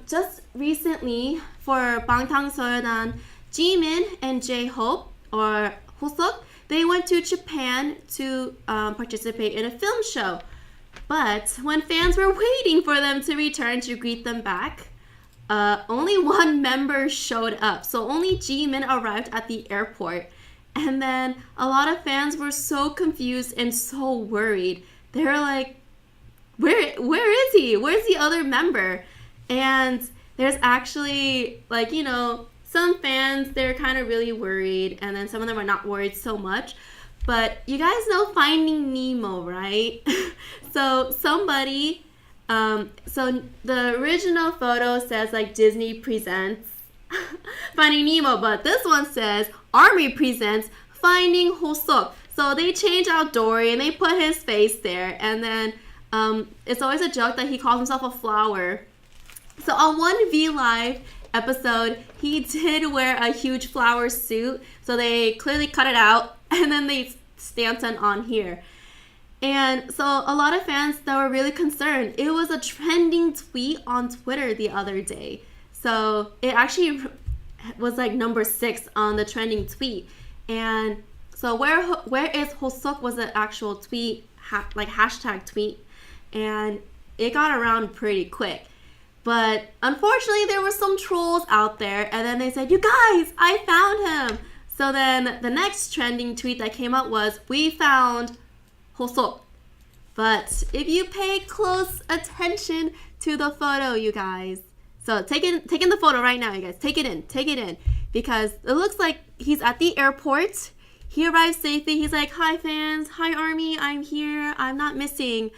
Just recently for 방탄소년단 Jimin and J-Hope or Hoseok, they went to Japan to participate in a film show. But when fans were waiting for them to return to greet them back, only one member showed up. So only Jimin arrived at the airport. And then a lot of fans were so confused and so worried. They were like, where is he? Where's the other member? And there's actually, some fans, they're kind of really worried, and then some of them are not worried so much. But you guys know Finding Nemo, right? So the original photo says Disney presents Finding Nemo, but this one says Army presents Finding Hoseok. So they changed out Dory and they put his face there, and then it's always a joke that he calls himself a flower. So on one V Live episode, he did wear a huge flower suit, so they clearly cut it out, and then they stamped it on here. And so a lot of fans that were really concerned. It was a trending tweet on Twitter the other day. So it actually was number 6 on the trending tweet. And so where is Hoseok was an actual tweet, hashtag tweet, and it got around pretty quick. But unfortunately, there were some trolls out there, and then they said, "You guys, I found him." So then the next trending tweet that came up was, "We found Hoseok." But if you pay close attention to the photo, you guys, so take in the photo right now, you guys. Take it in, because it looks like he's at the airport. He arrives safely. He's like, "Hi fans, hi army, I'm here. I'm not missing."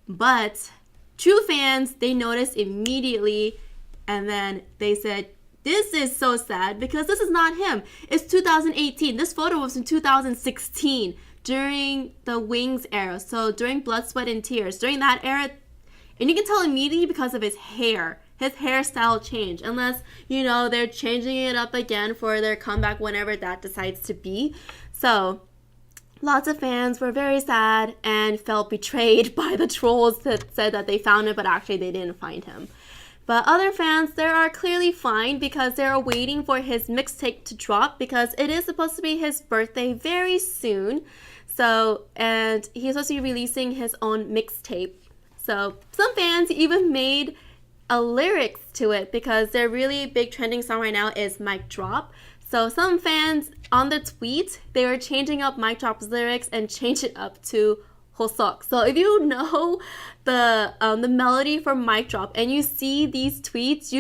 But true fans, they noticed immediately, and then they said, "This is so sad because this is not him. It's 2018. This photo was in 2016 during the Wings era. So during Blood, Sweat, and Tears, during that era." And you can tell immediately because of his hair. His hairstyle changed, unless, they're changing it up again for their comeback whenever that decides to be. So lots of fans were very sad and felt betrayed by the trolls that said that they found him, but actually they didn't find him. But other fans, they are clearly fine because they're waiting for his mixtape to drop, because it is supposed to be his birthday very soon. So, and he's supposed to be releasing his own mixtape. So some fans even made a lyrics to it, because their really big trending song right now is Mic Drop. So some fans on the tweet, they were changing up Mic Drop's lyrics and changed it up to Hoseok. So if you know the melody for Mic Drop and you see these tweets,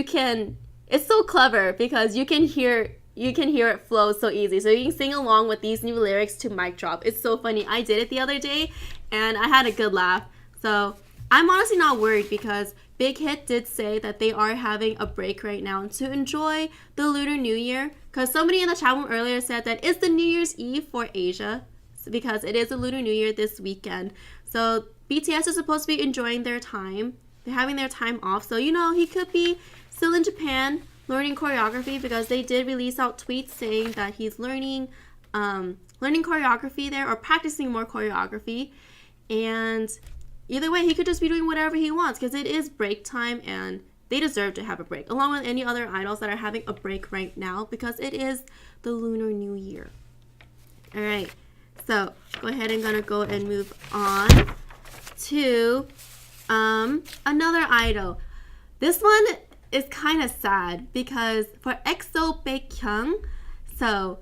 it's so clever because you can hear it flow so easy. So you can sing along with these new lyrics to Mic Drop. It's so funny. I did it the other day and I had a good laugh. So I'm honestly not worried, because Big Hit did say that they are having a break right now to enjoy the Lunar New Year, because somebody in the chat room earlier said that it's the New Year's Eve for Asia, because it is a Lunar New Year this weekend. So BTS is supposed to be enjoying their time. They're having their time off. So, he could be still in Japan learning choreography, because they did release out tweets saying that he's learning choreography there, or practicing more choreography. And either way, he could just be doing whatever he wants, because it is break time and they deserve to have a break, along with any other idols that are having a break right now, because it is the Lunar New Year. All right, so go ahead and gonna go and move on to another idol. This one is kind of sad, because for EXO Baekhyun, so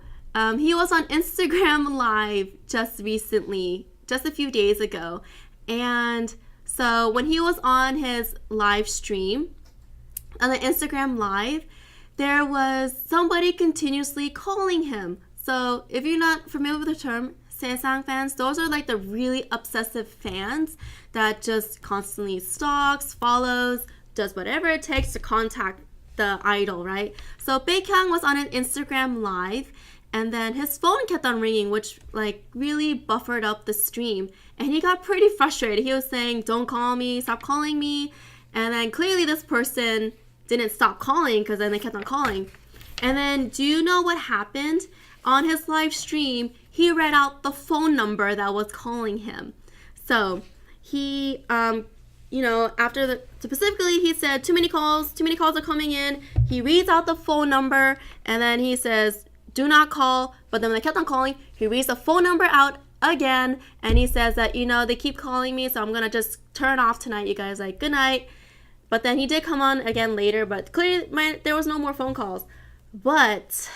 he was on Instagram Live just recently, just a few days ago. And so when he was on his live stream, on the Instagram Live, there was somebody continuously calling him. So if you're not familiar with the term, Sasaeng fans, those are the really obsessive fans that just constantly stalks, follows, does whatever it takes to contact the idol, right? So Baekhyun was on an Instagram Live, and then his phone kept on ringing, which really buffered up the stream. And he got pretty frustrated. He was saying, "Don't call me, stop calling me." And then clearly this person didn't stop calling, because then they kept on calling. And then do you know what happened? On his live stream, he read out the phone number that was calling him. So he after specifically he said too many calls are coming in. He reads out the phone number and then he says do not call, but then when they kept on calling, he reads the phone number out again and he says that they keep calling me, so I'm gonna just turn off tonight, you guys, like good night. But then he did come on again later, but clearly there was no more phone calls. But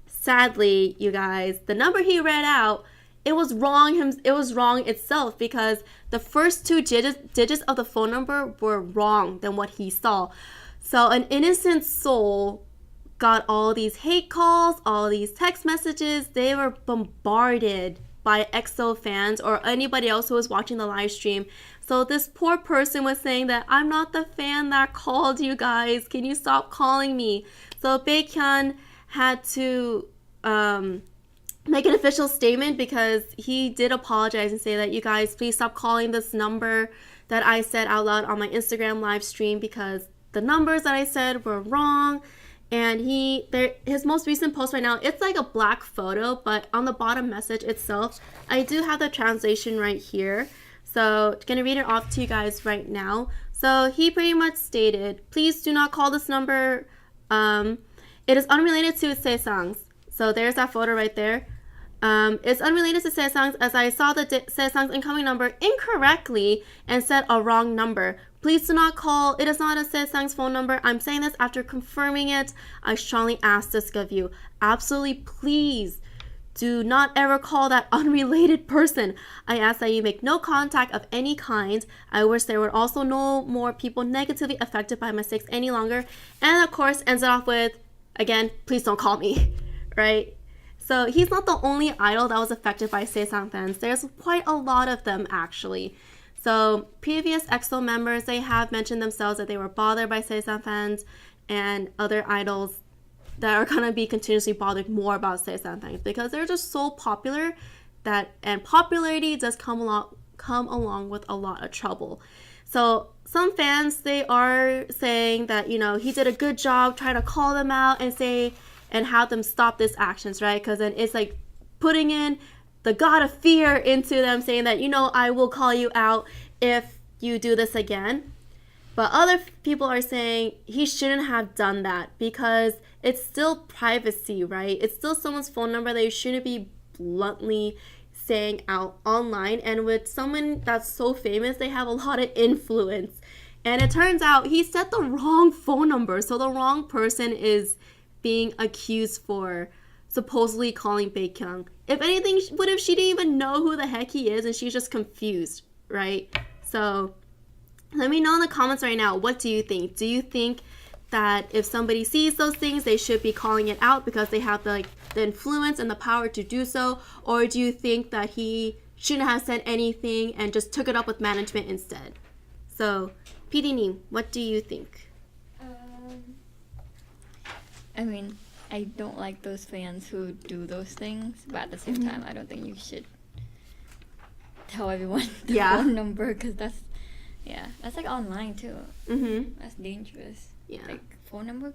sadly, you guys, the number he read out, it was wrong. It was wrong itself, because the first two digits of the phone number were wrong than what he saw. So an innocent soul got all these hate calls, all these text messages. They were bombarded by EXO fans or anybody else who was watching the live stream. So this poor person was saying that I'm not the fan that called you guys. Can you stop calling me? So Baekhyun had to make an official statement, because he did apologize and say that you guys please stop calling this number that I said out loud on my Instagram live stream, because the numbers that I said were wrong. And his most recent post right now, it's like a black photo, but on the bottom message itself, I do have the translation right here. So I'm gonna read it off to you guys right now. So he pretty much stated, please do not call this number. It is unrelated to Sasaengs. So there's that photo right there. It's unrelated to Sasaengs, as I saw the Sasaengs incoming number incorrectly and said a wrong number. Please do not call. It is not a Sasaeng's phone number. I'm saying this after confirming it. I strongly ask this of you. Absolutely, please do not ever call that unrelated person. I ask that you make no contact of any kind. I wish there were also no more people negatively affected by mistakes any longer. And of course, ends it off with, again, please don't call me, right? So he's not the only idol that was affected by Sasaeng fans. There's quite a lot of them, actually. So previous EXO members, they have mentioned themselves that they were bothered by Sasaeng fans, and other idols that are going to be continuously bothered more about Sasaeng fans, because they're just so popular and popularity does come along with a lot of trouble. So some fans, they are saying that, he did a good job trying to call them out and have them stop these actions, right? Because then it's like putting in the god of fear into them, saying that, I will call you out if you do this again. But other people are saying he shouldn't have done that, because it's still privacy, right? It's still someone's phone number that you shouldn't be bluntly saying out online. And with someone that's so famous, they have a lot of influence. And it turns out he set the wrong phone number, so the wrong person is being accused for supposedly calling Baekhyun. If anything, what if she didn't even know who the heck he is and she's just confused, right? So let me know in the comments right now, what do you think? Do you think that if somebody sees those things, they should be calling it out because they have the influence and the power to do so? Or do you think that he shouldn't have said anything and just took it up with management instead? So, PD님, what do you think? I mean, I don't like those fans who do those things, but at the same time, I don't think you should tell everyone the phone number, because that's like online too. That's dangerous. Yeah. Like phone number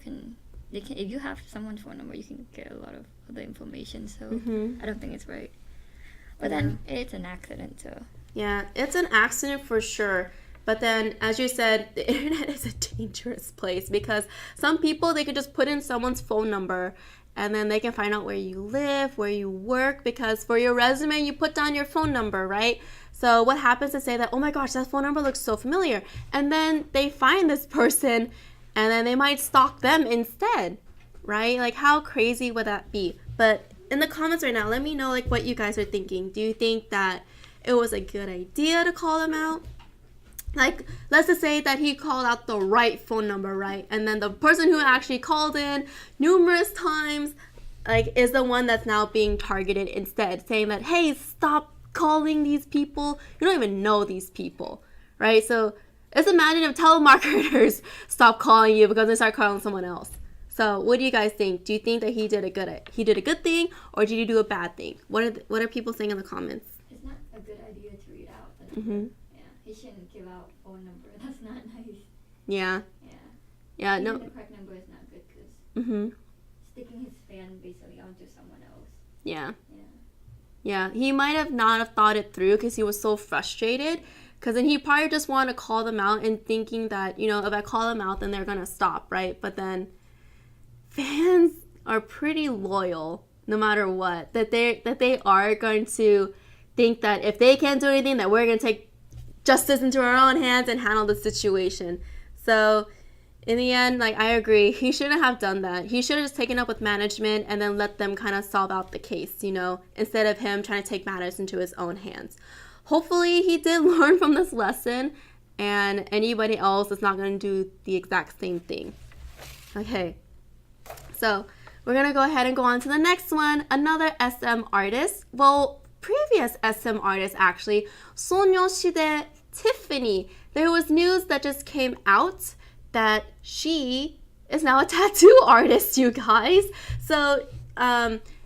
if you have someone's phone number, you can get a lot of other information. So I don't think it's right. But then it's an accident, so. Yeah, it's an accident for sure. But then, as you said, the internet is a dangerous place, because some people, they could just put in someone's phone number and then they can find out where you live, where you work, because for your resume, you put down your phone number, right? So what happens to say that, oh my gosh, that phone number looks so familiar. And then they find this person and then they might stalk them instead, right? Like, how crazy would that be? But in the comments right now, let me know what you guys are thinking. Do you think that it was a good idea to call them out? Let's just say that he called out the right phone number, right? And then the person who actually called in numerous times, is the one that's now being targeted instead, saying that, hey, stop calling these people. You don't even know these people, right? So just imagine if telemarketers stop calling you because they start calling someone else. So what do you guys think? Do you think that he did a good thing, or did he do a bad thing? What are people saying in the comments? It's not a good idea to read out. He shouldn't give out phone number. That's not nice. Yeah. Even no. The correct number is not good, because sticking his fan basically onto someone else. Yeah. He might have not have thought it through because he was so frustrated. Because then he probably just wanted to call them out and thinking that, you know, if I call them out, then they're going to stop, right? But then fans are pretty loyal no matter what. That they are going to think that if they can't do anything, that we're going to take justice into our own hands and handle the situation. So in the end, like, I agree. He shouldn't have done that. He should have just taken up with management and then let them kind of solve out the case, you know, instead of him trying to take matters into his own hands. Hopefully he did learn from this lesson and anybody else is not going to do the exact same thing. Okay, so we're going to go ahead and go on to the next one. Another SM artist. Well, previous SM artist actually, 소녀시대 Tiffany. There was news that just came out that she is now a tattoo artist, you guys. So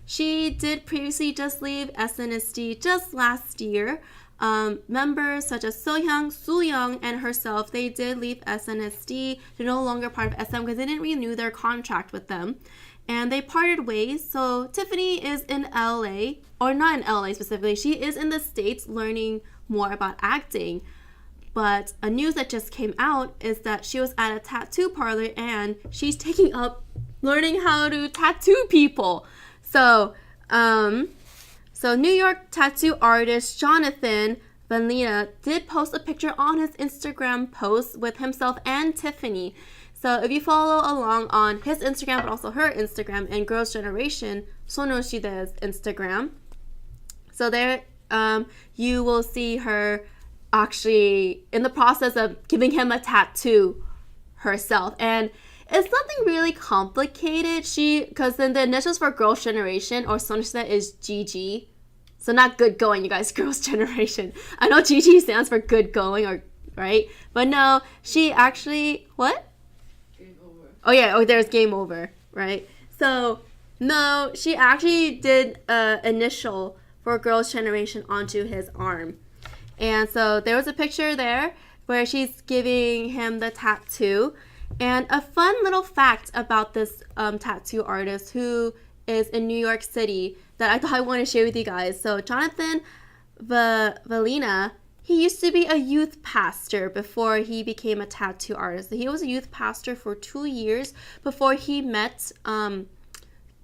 she did previously just leave SNSD just last year. Members such as Sohyung, Sooyoung, and herself, they did leave SNSD. They're no longer part of SM because they didn't renew their contract with them. And they parted ways. So Tiffany is in LA, or not in LA specifically, she is in the States learning more about acting. But a news that just came out is that she was at a tattoo parlor and she's taking up learning how to tattoo people. So New York tattoo artist Jonathan Valina did post a picture on his Instagram post with himself and Tiffany. So if you follow along on his Instagram, but also her Instagram and Girls' Generation, 소녀시대's Instagram, so there you will see her actually in the process of giving him a tattoo herself. And it's nothing really complicated. Because then the initials for Girls' Generation or 소녀시대 is GG. So not good going, you guys, Girls' Generation. I know GG stands for good going, or right? But no, she actually, what? Game over. Oh yeah, there's game over, right? So no, she actually did initial for Girls' Generation onto his arm. And so there was a picture there where she's giving him the tattoo. And a fun little fact about this tattoo artist who is in New York City that I thought I wanted to share with you guys. So Jonathan Valina, he used to be a youth pastor before he became a tattoo artist. He was a youth pastor for 2 years before he met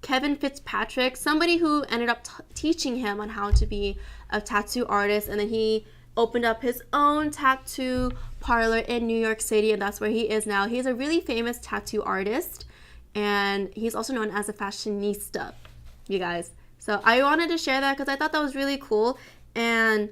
Kevin Fitzpatrick, somebody who ended up teaching him on how to be a tattoo artist. And then he opened up his own tattoo parlor in New York City, and that's where he is now. He's a really famous tattoo artist, and he's also known as a fashionista, you guys. So I wanted to share that because I thought that was really cool, and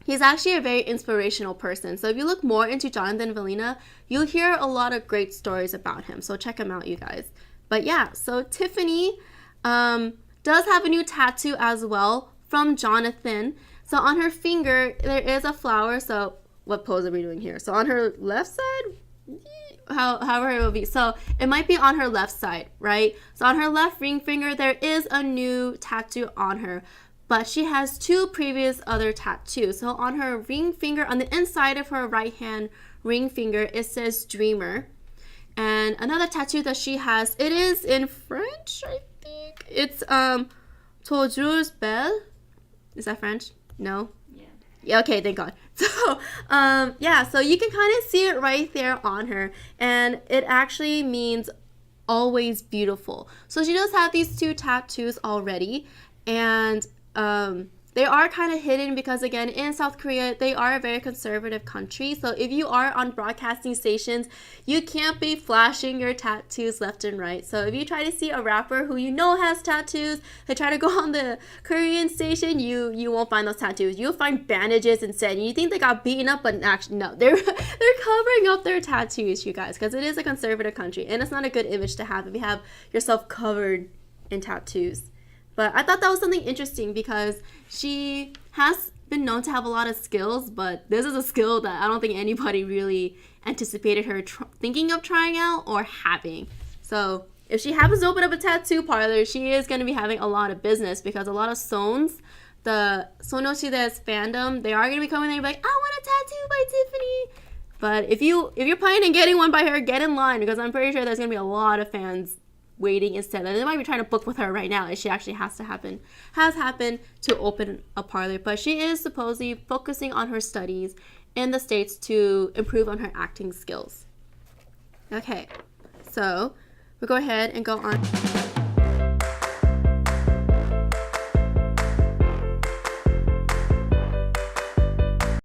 he's actually a very inspirational person. So if you look more into Jonathan Valina, you'll hear a lot of great stories about him. So check him out, you guys. But yeah, so Tiffany does have a new tattoo as well from Jonathan. So on her finger, there is a flower. So what pose are we doing here? So on her left side, however it will be. So it might be on her left side, right? So on her left ring finger, there is a new tattoo on her. But she has 2 previous other tattoos. So on her ring finger, on the inside of her right hand ring finger, it says Dreamer. And another tattoo that she has, it is in French, I think. It's Toujours Belle. Is that French? No? Yeah, okay, thank God. So, yeah, so you can kind of see it right there on her. And it actually means always beautiful. So she does have these 2 tattoos already. And they are kind of hidden because, again, in South Korea, they are a very conservative country. So if you are on broadcasting stations, you can't be flashing your tattoos left and right. So if you try to see a rapper who you know has tattoos, they try to go on the Korean station, you won't find those tattoos. You'll find bandages instead. You think they got beaten up, but actually, no. They're covering up their tattoos, you guys, because it is a conservative country. And it's not a good image to have if you have yourself covered in tattoos. But I thought that was something interesting because she has been known to have a lot of skills, but this is a skill that I don't think anybody really anticipated her thinking of trying out or having. So if she happens to open up a tattoo parlor, she is going to be having a lot of business because a lot of Sones, the 소녀시대's fandom, they are going to be coming there and be like, I want a tattoo by Tiffany. But if you're planning on getting one by her, get in line because I'm pretty sure there's going to be a lot of fans waiting instead. And they might be trying to book with her right now if she actually has happened to open a parlor. But she is supposedly focusing on her studies in the States to improve on her acting skills. Okay, so we'll go ahead and go on.